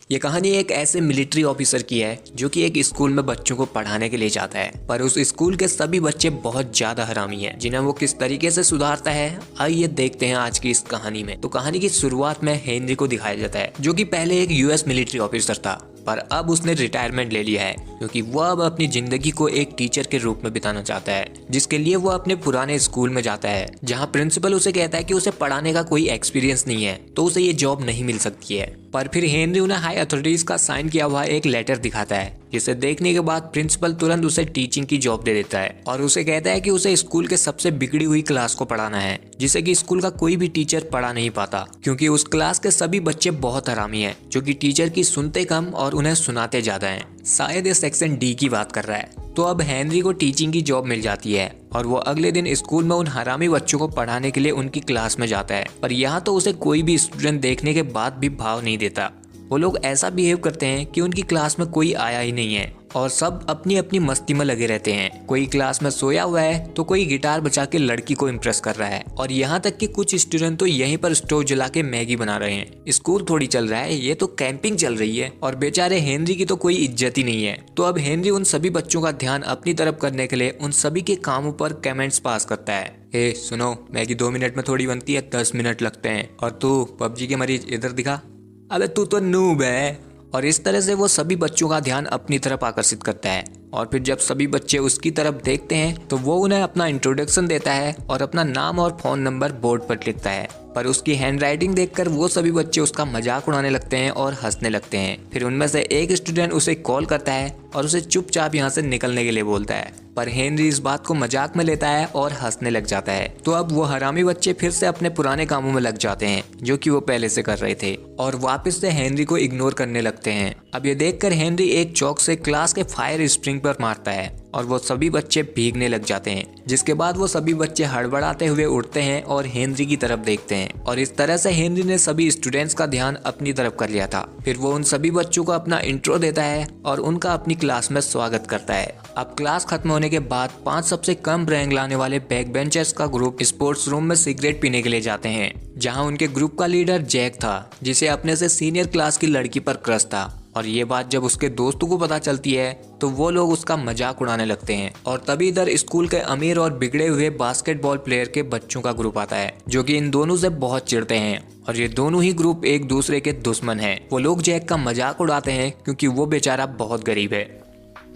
ये कहानी एक ऐसे मिलिट्री ऑफिसर की है जो कि एक स्कूल में बच्चों को पढ़ाने के लिए जाता है, पर उस स्कूल के सभी बच्चे बहुत ज्यादा हरामी हैं, जिन्हें वो किस तरीके से सुधारता है आइए देखते हैं आज की इस कहानी में। तो कहानी की शुरुआत में हेनरी को दिखाया जाता है जो कि पहले एक यूएस मिलिट्री ऑफिसर था, पर अब उसने रिटायरमेंट ले लिया है क्योंकि वह अब अपनी जिंदगी को एक टीचर के रूप में बिताना चाहता है, जिसके लिए वो अपने पुराने स्कूल में जाता है जहां प्रिंसिपल उसे कहता है कि उसे पढ़ाने का कोई एक्सपीरियंस नहीं है तो उसे ये जॉब नहीं मिल सकती है। पर फिर हेनरी उन्हें हाई अथॉरिटीज का साइन किया हुआ एक लेटर दिखाता है, जिसे देखने के बाद प्रिंसिपल तुरंत उसे टीचिंग की जॉब दे देता है और उसे कहता है कि उसे स्कूल के सबसे बिगड़ी हुई क्लास को पढ़ाना है, जिसे कि स्कूल का कोई भी टीचर पढ़ा नहीं पाता क्योंकि उस क्लास के सभी बच्चे बहुत हरामी हैं जो कि टीचर की सुनते कम और उन्हें सुनाते ज्यादा हैं। शायद ये सेक्शन डी की बात कर रहा है। तो अब हेनरी को टीचिंग की जॉब मिल जाती है और वो अगले दिन स्कूल में उन हरामी बच्चों को पढ़ाने के लिए उनकी क्लास में जाता है, पर यहाँ तो उसे कोई भी स्टूडेंट देखने के बाद भी भाव नहीं देता। वो लोग ऐसा बिहेव करते हैं कि उनकी क्लास में कोई आया ही नहीं है और सब अपनी अपनी मस्ती में लगे रहते हैं। कोई क्लास में सोया हुआ है तो कोई गिटार बजा के लड़की को इम्प्रेस कर रहा है और यहाँ तक कि कुछ स्टूडेंट तो यहीं पर स्टोव जला के मैगी बना रहे हैं। स्कूल थोड़ी चल रहा है, ये तो कैंपिंग चल रही है और बेचारे हेनरी की तो कोई इज्जत ही नहीं है। तो अब हेनरी उन सभी बच्चों का ध्यान अपनी तरफ करने के लिए उन सभी के कामों पर कमेंट्स पास करता है। ए सुनो, मैगी 2 मिनट में थोड़ी बनती है, 10 मिनट लगते हैं, और तू पबजी के मरीज इधर दिखा, अबे तू तो नूब है। और इस तरह से वो सभी बच्चों का ध्यान अपनी तरफ आकर्षित करता है और फिर जब सभी बच्चे उसकी तरफ देखते हैं तो वो उन्हें अपना इंट्रोडक्शन देता है और अपना नाम और फोन नंबर बोर्ड पर लिखता है। पर उसकी हैंडराइटिंग देखकर वो सभी बच्चे उसका मजाक उड़ाने लगते हैं और हंसने लगते हैं। फिर उनमें से एक स्टूडेंट उसे कॉल करता है और उसे चुपचाप यहाँ से निकलने के लिए बोलता है, पर हेनरी इस बात को मजाक में लेता है और हंसने लग जाता है। तो अब वो हरामी बच्चे फिर से अपने पुराने कामों में लग जाते हैं जो कि वो पहले से कर रहे थे और वापस से हेनरी को इग्नोर करने लगते हैं। अब ये देखकर हेनरी एक चौक से क्लास के फायर स्प्रिंग पर मारता है और वो सभी बच्चे भीगने लग जाते हैं, जिसके बाद वो सभी बच्चे हड़बड़ाते हुए उठते हैं और हेनरी की तरफ देखते हैं और इस तरह से हेनरी ने सभी स्टूडेंट्स का ध्यान अपनी तरफ कर लिया था। फिर वो उन सभी बच्चों को अपना इंट्रो देता है और उनका अपनी क्लास में स्वागत करता है। अब क्लास खत्म होने के बाद 5 सबसे कम रैंक लाने वाले बैक बेंचर्स का ग्रुप स्पोर्ट्स रूम में सिगरेट पीने के लिए जाते हैं, जहाँ उनके ग्रुप का लीडर जैक था, जिसे अपने से सीनियर क्लास की लड़की पर क्रश था। और ये बात जब उसके दोस्तों को पता चलती है तो वो लोग उसका मजाक उड़ाने लगते हैं और तभी इधर स्कूल के अमीर और बिगड़े हुए बास्केटबॉल प्लेयर के बच्चों का ग्रुप आता है जो कि इन दोनों से बहुत चिढ़ते हैं और ये दोनों ही ग्रुप एक दूसरे के दुश्मन हैं। वो लोग जैक का मजाक उड़ाते हैं क्योंकि वो बेचारा बहुत गरीब है।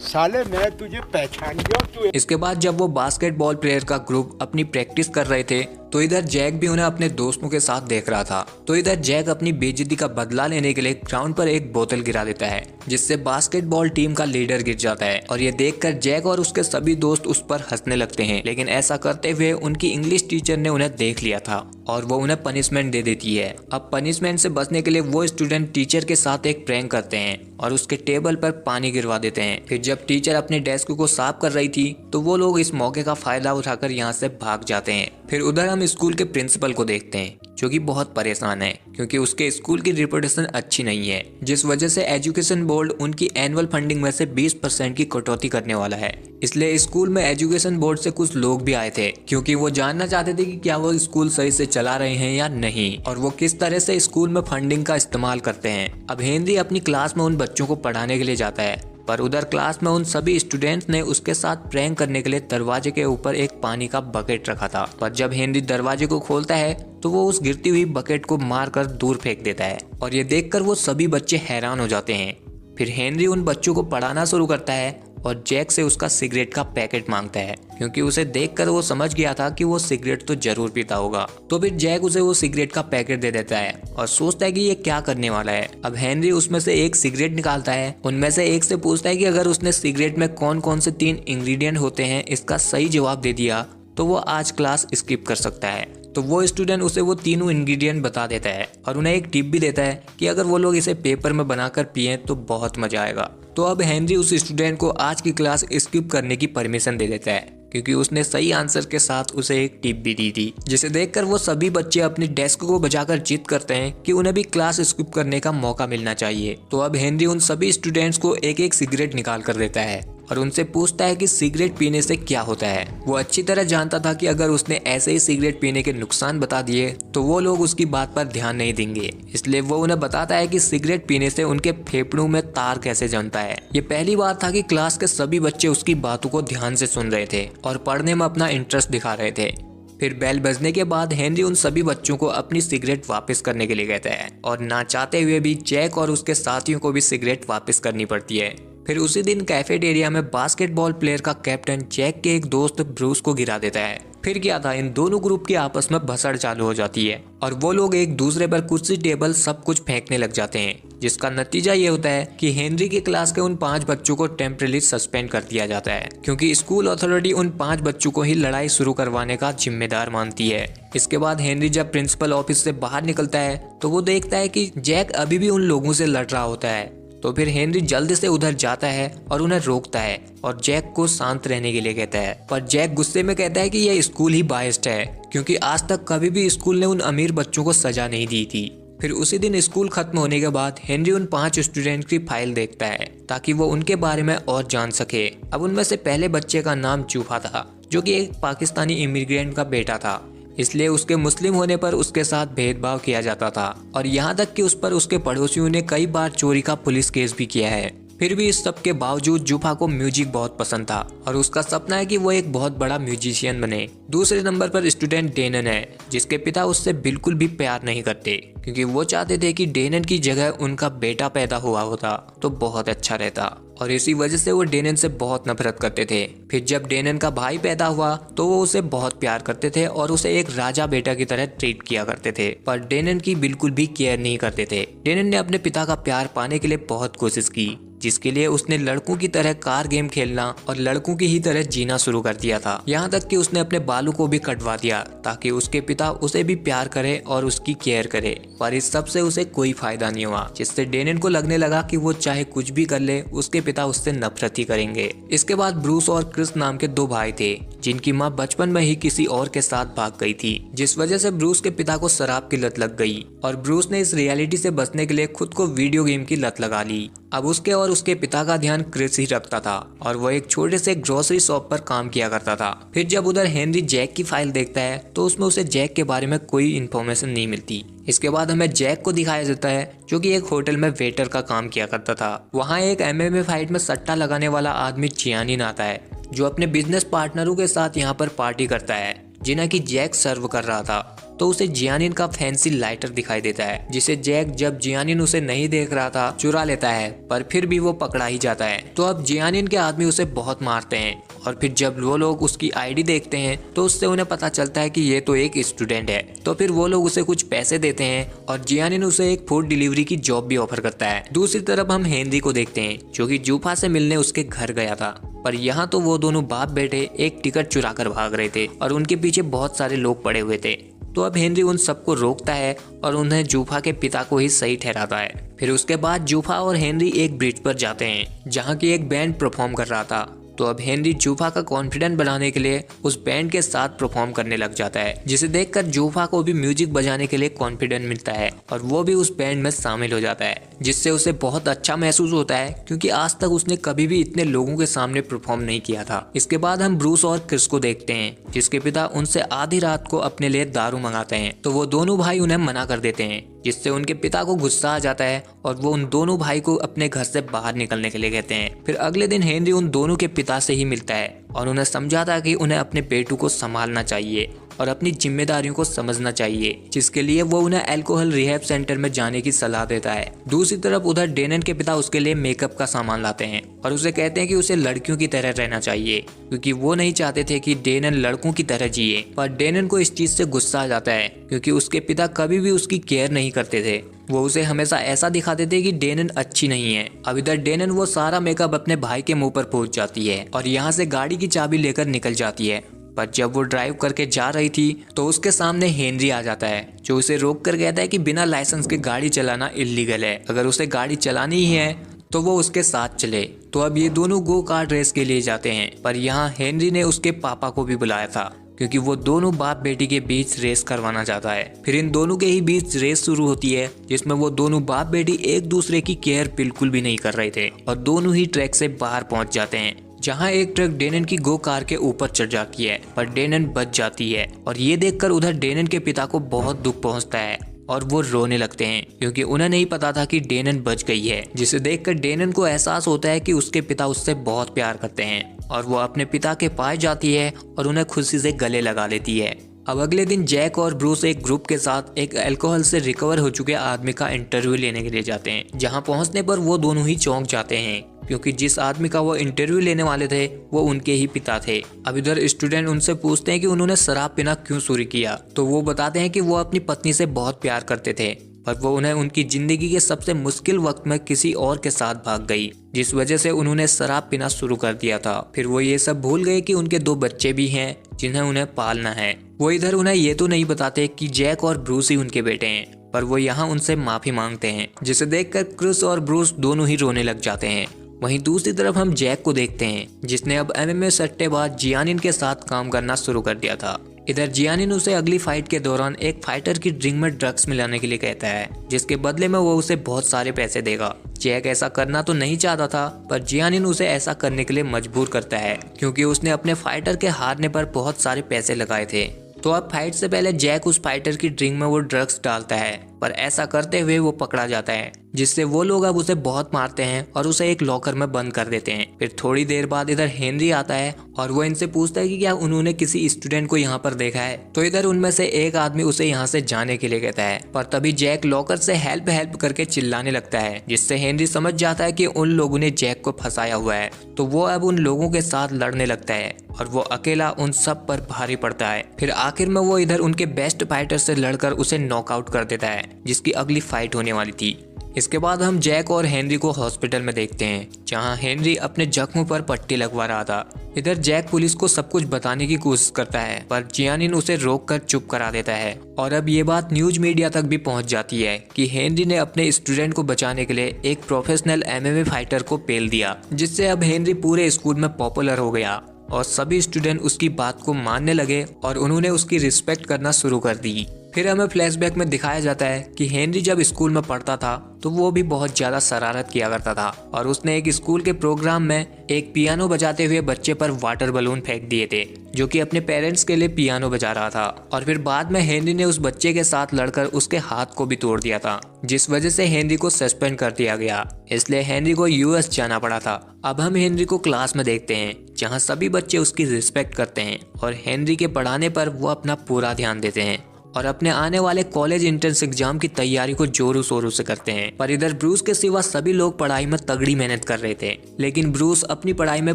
साले मैं तुझे पहचान गया तू। इसके बाद जब वो बास्केटबॉल प्लेयर का ग्रुप अपनी प्रैक्टिस कर रहे थे तो इधर जैक भी उन्हें अपने दोस्तों के साथ देख रहा था। तो इधर जैक अपनी बेइज्जती का बदला लेने के लिए ग्राउंड पर एक बोतल गिरा देता है, जिससे बास्केटबॉल टीम का लीडर गिर जाता है और ये देखकर जैक और उसके सभी दोस्त उस पर हंसने लगते हैं। लेकिन ऐसा करते हुए उनकी इंग्लिश टीचर ने उन्हें देख लिया था और वो उन्हें पनिशमेंट दे देती है। अब पनिशमेंट से बचने के लिए वो स्टूडेंट टीचर के साथ एक प्रैंक करते हैं और उसके टेबल पर पानी गिरवा देते हैं। फिर जब टीचर अपने डेस्क को साफ कर रही थी तो वो लोग इस मौके का फायदा उठाकर यहाँ से भाग जाते हैं। फिर उधर हम स्कूल के प्रिंसिपल को देखते हैं जो कि बहुत परेशान है क्योंकि उसके स्कूल की रिपुटेशन अच्छी नहीं है, जिस वजह से एजुकेशन बोर्ड उनकी एनुअल फंडिंग में से 20% की कटौती करने वाला है। इसलिए स्कूल में एजुकेशन बोर्ड से कुछ लोग भी आए थे क्योंकि वो जानना चाहते थे कि क्या वो स्कूल सही से चला रहे हैं या नहीं और वो किस तरह से स्कूल में फंडिंग का इस्तेमाल करते हैं। अब हेनरी अपनी क्लास में उन बच्चों को पढ़ाने के लिए जाता है, पर उधर क्लास में उन सभी स्टूडेंट्स ने उसके साथ प्रैंक करने के लिए दरवाजे के ऊपर एक पानी का बकेट रखा था। पर जब हेनरी दरवाजे को खोलता है तो वो उस गिरती हुई बकेट को मारकर दूर फेंक देता है और ये देखकर वो सभी बच्चे हैरान हो जाते हैं। फिर हेनरी उन बच्चों को पढ़ाना शुरू करता है और जैक से उसका सिगरेट का पैकेट मांगता है क्योंकि उसे देखकर वो समझ गया था कि वो सिगरेट तो जरूर पीता होगा। तो फिर जैक उसे वो सिगरेट का पैकेट दे देता है और सोचता है कि ये क्या करने वाला है। अब हेनरी उसमें से एक सिगरेट निकालता है, उनमें से एक से पूछता है कि अगर उसने सिगरेट में कौन कौन से 3 इंग्रेडिएंट होते हैं इसका सही जवाब दे दिया तो वो आज क्लास स्किप कर सकता है। तो वो स्टूडेंट उसे वो तीनों इंग्रेडिएंट बता देता है और उन्हें एक टिप भी देता है कि अगर वो लोग इसे पेपर में बनाकर पिए तो बहुत मजा आएगा। तो अब हेनरी उस स्टूडेंट को आज की क्लास स्किप करने की परमिशन दे देता है क्योंकि उसने सही आंसर के साथ उसे एक टिप भी दी थी, जिसे देखकर वो सभी बच्चे अपनी डेस्क को बजाकर जिद करते हैं कि उन्हें भी क्लास स्किप करने का मौका मिलना चाहिए। तो अब हेनरी उन सभी स्टूडेंट्स को एक एक सिगरेट निकाल कर देता है और उनसे पूछता है कि सिगरेट पीने से क्या होता है। वो अच्छी तरह जानता था कि अगर उसने ऐसे ही सिगरेट पीने के नुकसान बता दिए तो वो लोग उसकी बात पर ध्यान नहीं देंगे, इसलिए वो उन्हें बताता है कि सिगरेट पीने से उनके फेफड़ों में तार कैसे जमता है। ये पहली बार था कि क्लास के सभी बच्चे उसकी बातों को ध्यान से सुन रहे थे और पढ़ने में अपना इंटरेस्ट दिखा रहे थे। फिर बेल बजने के बाद हेनरी उन सभी बच्चों को अपनी सिगरेट वापस करने के लिए कहता है और ना चाहते हुए भी जैक और उसके साथियों को भी सिगरेट वापस करनी पड़ती है। फिर उसी दिन कैफेटेरिया में बास्केटबॉल प्लेयर का कैप्टन जैक के एक दोस्त ब्रूस को गिरा देता है। फिर क्या था, इन दोनों ग्रुप की आपस में भसड़ चालू हो जाती है और वो लोग एक दूसरे पर कुर्सी टेबल सब कुछ फेंकने लग जाते हैं, जिसका नतीजा ये होता है कि हेनरी की क्लास के उन 5 बच्चों को टेम्परेरी सस्पेंड कर दिया जाता है, क्योंकि स्कूल अथॉरिटी उन 5 बच्चों को ही लड़ाई शुरू करवाने का जिम्मेदार मानती है। इसके बाद हेनरी जब प्रिंसिपल ऑफिस से बाहर निकलता है तो वो देखता है कि जैक अभी भी उन लोगों से लड़ रहा होता है। तो फिर हेनरी जल्दी से उधर जाता है और उन्हें रोकता है और जैक को शांत रहने के लिए कहता है, पर जैक गुस्से में कहता है कि यह स्कूल ही बायस्ड है, क्योंकि आज तक कभी भी स्कूल ने उन अमीर बच्चों को सजा नहीं दी थी। फिर उसी दिन स्कूल खत्म होने के बाद हेनरी उन 5 स्टूडेंट की फाइल देखता है ताकि वो उनके बारे में और जान सके। अब उनमें से पहले बच्चे का नाम जूफा था, जो कि एक पाकिस्तानी इमिग्रेंट का बेटा था, इसलिए उसके मुस्लिम होने पर उसके साथ भेदभाव किया जाता था और यहाँ तक कि उस पर उसके पड़ोसियों ने कई बार चोरी का पुलिस केस भी किया है। फिर भी इस सब के बावजूद जूफा को म्यूजिक बहुत पसंद था और उसका सपना है कि वो एक बहुत बड़ा म्यूजिशियन बने। दूसरे नंबर पर स्टूडेंट डेनन है, जिसके पिता उससे बिल्कुल भी प्यार नहीं करते, क्योंकि वो चाहते थे कि डेनन की जगह उनका बेटा पैदा हुआ होता तो बहुत अच्छा रहता, और इसी वजह से वो डेनन से बहुत नफरत करते थे। फिर जब डेनन का भाई पैदा हुआ तो वो उसे बहुत प्यार करते थे और उसे एक राजा बेटा की तरह ट्रीट किया करते थे, पर डेनन की बिल्कुल भी केयर नहीं करते थे। डेनन ने अपने पिता का प्यार पाने के लिए बहुत कोशिश की, जिसके लिए उसने लड़कों की तरह कार गेम खेलना और लड़कों की ही तरह जीना शुरू कर दिया था। यहाँ तक कि उसने अपने बालों को भी कटवा दिया ताकि उसके पिता उसे भी प्यार करे और उसकी केयर करे, पर इस सब से उसे कोई फायदा नहीं हुआ, जिससे डेनन को लगने लगा कि वो चाहे कुछ भी कर ले उसके पिता उससे नफरत ही करेंगे। इसके बाद ब्रूस और क्रिस नाम के 2 भाई थे, जिनकी माँ बचपन में ही किसी और के साथ भाग गई थी, जिस वजह से ब्रूस के पिता को शराब की लत लग गई और ब्रूस ने इस रियलिटी से बचने के लिए खुद को वीडियो गेम की लत लगा ली। अब उसके और उसके पिता का ध्यान क्रिस ही रखता था और वो एक छोटे से ग्रोसरी शॉप पर काम किया करता था। फिर जब उधर हेनरी जैक की फाइल देखता है तो उसमें उसे जैक के बारे में कोई इन्फॉर्मेशन नहीं मिलती। इसके बाद हमें जैक को दिखाया जाता है, जो कि एक होटल में वेटर का काम किया करता था। वहाँ एक MMA फाइट में सट्टा लगाने वाला आदमी जियानिन आता है, जो अपने बिजनेस पार्टनरों के साथ यहाँ पर पार्टी करता है, जिन्हें कि जैक सर्व कर रहा था। तो उसे जियानिन का फैंसी लाइटर दिखाई देता है, जिसे जैक जब जियानिन उसे नहीं देख रहा था चुरा लेता है, पर फिर भी वो पकड़ा ही जाता है। तो अब जियानिन के आदमी उसे बहुत मारते हैं और फिर जब वो लोग उसकी आईडी देखते हैं तो उससे उन्हें पता चलता है कि ये तो एक स्टूडेंट है। तो फिर वो लोग उसे कुछ पैसे देते हैं और जियानिन उसे एक फूड डिलीवरी की जॉब भी ऑफर करता है। दूसरी तरफ हम हेनरी को देखते हैं, जो कि जूफा से मिलने उसके घर गया था, पर यहाँ तो वो दोनों बाप बेटे एक टिकट चुरा कर भाग रहे थे और उनके पीछे बहुत सारे लोग पड़े हुए थे। तो अब हेनरी उन सबको रोकता है और उन्हें जूफा के पिता को ही सही ठहराता है। फिर उसके बाद जूफा और हेनरी एक ब्रिज पर जाते हैं, जहाँ की एक बैंड परफॉर्म कर रहा था। तो अब हेनरी जूफा का कॉन्फिडेंस बढ़ाने के लिए उस बैंड के साथ परफॉर्म करने लग जाता है, जिसे देखकर जूफा को भी म्यूजिक बजाने के लिए कॉन्फिडेंस मिलता है और वो भी उस बैंड में शामिल हो जाता है, जिससे उसे बहुत अच्छा महसूस होता है, क्योंकि आज तक उसने कभी भी इतने लोगों के सामने परफॉर्म नहीं किया था। इसके बाद हम ब्रूस और क्रिस को देखते हैं, जिसके पिता उनसे आधी रात को अपने लिए दारू मंगाते हैं। तो वो दोनों भाई उन्हें मना कर देते हैं, जिससे उनके पिता को गुस्सा आ जाता है और वो उन दोनों भाई को अपने घर से बाहर निकलने के लिए कहते हैं। फिर अगले दिन हेनरी उन दोनों के पिता से ही मिलता है और उन्हें समझाता कि उन्हें अपने बेटू को संभालना चाहिए और अपनी जिम्मेदारियों को समझना चाहिए, जिसके लिए वो उन्हें अल्कोहल रिहैब सेंटर में जाने की सलाह देता है। दूसरी तरफ उधर डेनन के पिता उसके लिए मेकअप का सामान लाते हैं और उसे कहते हैं कि उसे लड़कियों की तरह रहना चाहिए, क्योंकि वो नहीं चाहते थे कि डेनन लड़कों की तरह जिए। पर डेनन को इस चीज से गुस्सा आ जाता है, क्योंकि उसके पिता कभी भी उसकी केयर नहीं करते थे। वो उसे हमेशा ऐसा दिखाते थे कि डेनन अच्छी नहीं है। अब इधर डेनन वो सारा मेकअप अपने भाई के मुंह पर पहुंच जाती है और यहाँ से गाड़ी की चाबी लेकर निकल जाती है। पर जब वो ड्राइव करके जा रही थी तो उसके सामने हेनरी आ जाता है, जो उसे रोक कर कहता है कि बिना लाइसेंस के गाड़ी चलाना इल्लीगल है, अगर उसे गाड़ी चलानी ही है तो वो उसके साथ चले। तो अब ये दोनों गो कार्ट रेस के लिए जाते हैं, पर यहाँ हेनरी ने उसके पापा को भी बुलाया था, क्योंकि वो दोनों बाप बेटी के बीच रेस करवाना चाहता है। फिर इन दोनों के ही बीच रेस शुरू होती है, जिसमें वो दोनों बाप बेटी एक दूसरे की केयर बिल्कुल भी नहीं कर रहे थे और दोनों ही ट्रैक से बाहर पहुंच जाते हैं, जहां एक ट्रक डेनन की गो कार के ऊपर चढ़ जाती है, पर डेनन बच जाती है। और ये देखकर उधर डेनन के पिता को बहुत दुख पहुंचता है और वो रोने लगते हैं, क्योंकि उन्हें नहीं पता था कि डेनन बच गई है। जिसे देखकर डेनन को एहसास होता है कि उसके पिता उससे बहुत प्यार करते हैं, और वो अपने पिता के पास जाती है और उन्हें खुशी से गले लगा लेती है। अब अगले दिन जैक और ब्रूस एक ग्रुप के साथ एक अल्कोहल से रिकवर हो चुके आदमी का इंटरव्यू लेने के लिए जाते हैं, जहां पहुंचने पर वो दोनों ही चौंक जाते हैं, क्योंकि जिस आदमी का वो इंटरव्यू लेने वाले थे वो उनके ही पिता थे। अब इधर स्टूडेंट उनसे पूछते हैं कि उन्होंने शराब पीना क्यों शुरू किया, तो वो बताते हैं कि वो अपनी पत्नी से बहुत प्यार करते थे, पर वो उन्हें उनकी जिंदगी के सबसे मुश्किल वक्त में किसी और के साथ भाग गई, जिस वजह से उन्होंने शराब पीना शुरू कर दिया था। फिर वो ये सब भूल गए कि उनके 2 बच्चे भी हैं जिन्हें उन्हें पालना है। वो इधर उन्हें ये तो नहीं बताते कि जैक और ब्रूस ही उनके बेटे हैं, पर वो यहाँ उनसे माफी मांगते हैं, जिसे देखकर क्रिस और ब्रूस दोनों ही रोने लग जाते हैं। वहीं दूसरी तरफ हम जैक को देखते हैं, जिसने अब एमएमए सट्टेबाज जियानिन के साथ काम करना शुरू कर दिया था। इधर जियानिन उसे अगली फाइट के दौरान एक फाइटर की ड्रिंक में ड्रग्स मिलाने के लिए कहता है, जिसके बदले में वो उसे बहुत सारे पैसे देगा। जैक ऐसा करना तो नहीं चाहता था, पर जियानिन उसे ऐसा करने के लिए मजबूर करता है, क्योंकि उसने अपने फाइटर के हारने पर बहुत सारे पैसे लगाए थे। तो अब फाइट से पहले जैक उस फाइटर की ड्रिंक में वो ड्रग्स डालता है, पर ऐसा करते हुए वो पकड़ा जाता है, जिससे वो लोग अब उसे बहुत मारते हैं और उसे एक लॉकर में बंद कर देते हैं। फिर थोड़ी देर बाद इधर हेनरी आता है और वो इनसे पूछता है कि क्या उन्होंने किसी स्टूडेंट को यहाँ पर देखा है। तो इधर उनमें से एक आदमी उसे यहाँ से जाने के लिए कहता है, पर तभी जैक लॉकर से हेल्प हेल्प करके चिल्लाने लगता है, जिससे हेनरी समझ जाता है कि उन लोगों ने जैक को फंसाया हुआ है। तो वो अब उन लोगों के साथ लड़ने लगता है और वो अकेला उन सब पर भारी पड़ता है। फिर आखिर में वो इधर उनके बेस्ट फाइटर से लड़कर उसे नॉकआउट कर देता है, जिसकी अगली फाइट होने वाली थी। इसके बाद हम जैक और हेनरी को हॉस्पिटल में देखते हैं, जहां हेनरी अपने जख्म पर पट्टी लगवा रहा था। इधर जैक पुलिस को सब कुछ बताने की कोशिश करता है, पर जियानिन उसे रोककर चुप करा देता है। और अब ये बात न्यूज मीडिया तक भी पहुंच जाती है कि हेनरी ने अपने स्टूडेंट को बचाने के लिए एक प्रोफेशनल एमएमए फाइटर को पेल दिया, जिससे अब हेनरी पूरे स्कूल में पॉपुलर हो गया और सभी स्टूडेंट उसकी बात को मानने लगे और उन्होंने उसकी रिस्पेक्ट करना शुरू कर दी। फिर हमें फ्लैशबैक में दिखाया जाता है कि हेनरी जब स्कूल में पढ़ता था तो वो भी बहुत ज्यादा शरारत किया करता था, और उसने एक स्कूल के प्रोग्राम में एक पियानो बजाते हुए बच्चे पर वाटर बलून फेंक दिए थे, जो कि अपने पेरेंट्स के लिए पियानो बजा रहा था। और फिर बाद में हेनरी ने उस बच्चे के साथ लड़कर उसके हाथ को भी तोड़ दिया था, जिस वजह से हेनरी को सस्पेंड कर दिया गया। इसलिए हेनरी को यूएस जाना पड़ा था। अब हम हेनरी को क्लास में देखते हैं, जहाँ सभी बच्चे उसकी रिस्पेक्ट करते हैं और हेनरी के पढ़ाने पर वो अपना पूरा ध्यान देते हैं और अपने आने वाले कॉलेज एंट्रेंस एग्जाम की तैयारी को जोरों शोरों से करते हैं। पर इधर ब्रूस के सिवा सभी लोग पढ़ाई में तगड़ी मेहनत कर रहे थे, लेकिन ब्रूस अपनी पढ़ाई में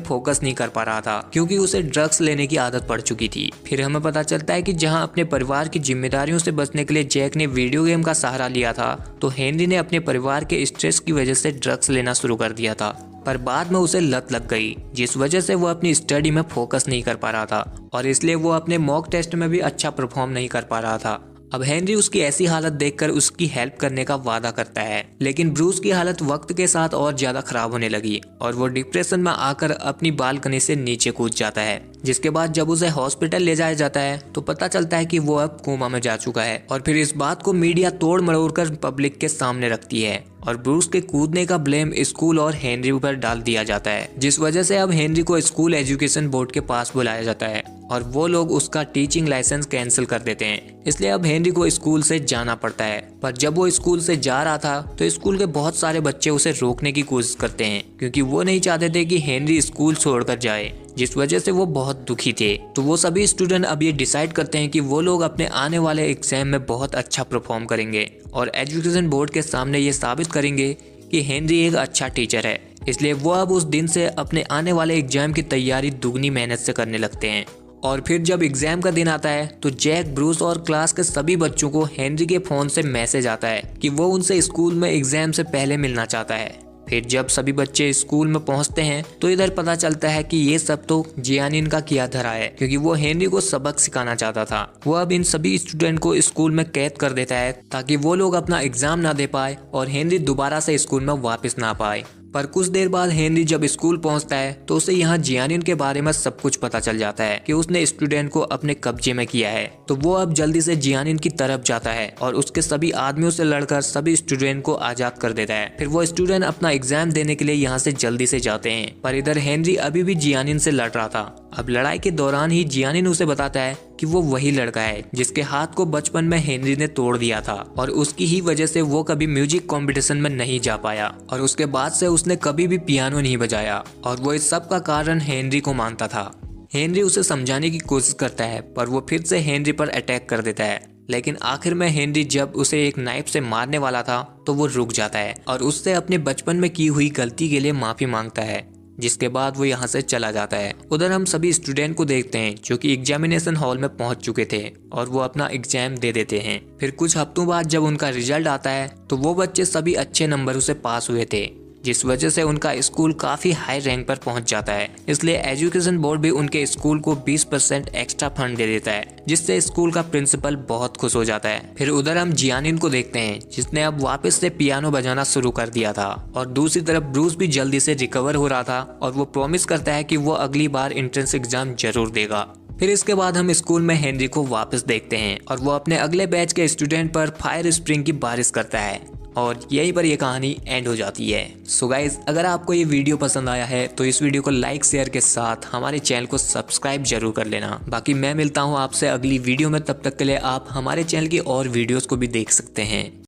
फोकस नहीं कर पा रहा था, क्योंकि उसे ड्रग्स लेने की आदत पड़ चुकी थी। फिर हमें पता चलता है कि जहां अपने परिवार की जिम्मेदारियों से बचने के लिए जैक ने वीडियो गेम का सहारा लिया था, तो हेनरी ने अपने परिवार के स्ट्रेस की वजह से ड्रग्स लेना शुरू कर दिया था। पर बाद में उसे लत लग गई, जिस वजह से वो अपनी स्टडी में फोकस नहीं कर पा रहा था, और इसलिए वो अपने मॉक टेस्ट में भी अच्छा परफॉर्म नहीं कर पा रहा था। अब हेनरी उसकी ऐसी हालत देखकर उसकी हेल्प करने का वादा करता है, लेकिन ब्रूस की हालत वक्त के साथ और ज्यादा खराब होने लगी और वो डिप्रेशन में आकर अपनी बालकनी से नीचे कूद जाता है। जिसके बाद जब उसे हॉस्पिटल ले जाया जाता है तो पता चलता है कि वो अब कोमा में जा चुका है, और फिर इस बात को मीडिया तोड़ मरोड़ कर पब्लिक के सामने रखती है और ब्रूस के कूदने का ब्लेम स्कूल और हेनरी पर डाल दिया जाता है, जिस वजह से अब हेनरी को स्कूल एजुकेशन बोर्ड के पास बुलाया जाता है और वो लोग उसका टीचिंग लाइसेंस कैंसिल कर देते हैं। इसलिए अब हेनरी को स्कूल से जाना पड़ता है। पर जब वो स्कूल से जा रहा था तो स्कूल के बहुत सारे बच्चे उसे रोकने की कोशिश करते हैं, क्योंकि वो नहीं चाहते थे कि हेनरी स्कूल छोड़कर जाए, जिस वजह से वो बहुत दुखी थे। तो वो सभी स्टूडेंट अब ये डिसाइड करते हैं कि वो लोग अपने आने वाले एग्जाम में बहुत अच्छा परफॉर्म करेंगे और एजुकेशन बोर्ड के सामने ये साबित करेंगे कि हेनरी एक अच्छा टीचर है। इसलिए वो अब उस दिन से अपने आने वाले एग्जाम की तैयारी दुगनी मेहनत से करने लगते हैं। और फिर जब एग्जाम का दिन आता है तो जैक, ब्रूस और क्लास के सभी बच्चों को हेनरी के फोन से मैसेज आता है कि वो उनसे स्कूल में एग्जाम से पहले मिलना चाहता है। फिर जब सभी बच्चे स्कूल में पहुंचते हैं तो इधर पता चलता है कि ये सब तो जियानिन का किया धरा है, क्योंकि वो हेनरी को सबक सिखाना चाहता था। वो अब इन सभी स्टूडेंट को स्कूल में कैद कर देता है ताकि वो लोग अपना एग्जाम ना दे पाए और हेनरी दोबारा से स्कूल में वापस ना पाए। पर कुछ देर बाद हेनरी जब स्कूल पहुंचता है तो उसे यहाँ जियानिन के बारे में सब कुछ पता चल जाता है कि उसने स्टूडेंट को अपने कब्जे में किया है। तो वो अब जल्दी से जियानिन की तरफ जाता है और उसके सभी आदमियों से लड़कर सभी स्टूडेंट को आजाद कर देता है। फिर वो स्टूडेंट अपना एग्जाम देने के लिए यहाँ से जल्दी से जाते हैं। पर इधर हेनरी अभी भी जियानिन से लड़ रहा था। अब लड़ाई के दौरान ही जियानिन उसे बताता है कि वो वही लड़का है जिसके हाथ को बचपन में हेनरी ने तोड़ दिया था और उसकी ही वजह से वो कभी म्यूजिक कंपटीशन में नहीं जा पाया और उसके बाद से उसने कभी भी पियानो नहीं बजाया और वो इस सब का कारण हेनरी को मानता था। हेनरी उसे समझाने की कोशिश करता है पर वो फिर से हेनरी पर अटैक कर देता है। लेकिन आखिर में हेनरी जब उसे एक नाइफ से मारने वाला था तो वो रुक जाता है और उससे अपने बचपन में की हुई गलती के लिए माफी मांगता है, जिसके बाद वो यहाँ से चला जाता है। उधर हम सभी स्टूडेंट को देखते हैं जो कि एग्जामिनेशन हॉल में पहुंच चुके थे और वो अपना एग्जाम दे देते हैं। फिर कुछ हफ्तों बाद जब उनका रिजल्ट आता है तो वो बच्चे सभी अच्छे नंबरों से पास हुए थे, जिस वजह से उनका स्कूल काफी हाई रैंक पर पहुंच जाता है। इसलिए एजुकेशन बोर्ड भी उनके स्कूल को 20% एक्स्ट्रा फंड दे देता है, जिससे स्कूल का प्रिंसिपल बहुत खुश हो जाता है। फिर उधर हम जियानिन को देखते हैं जिसने अब वापस से पियानो बजाना शुरू कर दिया था और दूसरी तरफ ब्रूस भी जल्दी से रिकवर हो रहा था और वो प्रॉमिस करता है कि वो अगली बार एंट्रेंस एग्जाम जरूर देगा। फिर इसके बाद हम स्कूल में हेनरी को वापस देखते हैं और वो अपने अगले बैच के स्टूडेंट पर फायर स्प्रिंग की बारिश करता है और यहीं पर ये कहानी एंड हो जाती है। सो गाइज, अगर आपको ये वीडियो पसंद आया है तो इस वीडियो को लाइक शेयर के साथ हमारे चैनल को सब्सक्राइब जरूर कर लेना। बाकी मैं मिलता हूँ आपसे अगली वीडियो में, तब तक के लिए आप हमारे चैनल की और वीडियोस को भी देख सकते हैं।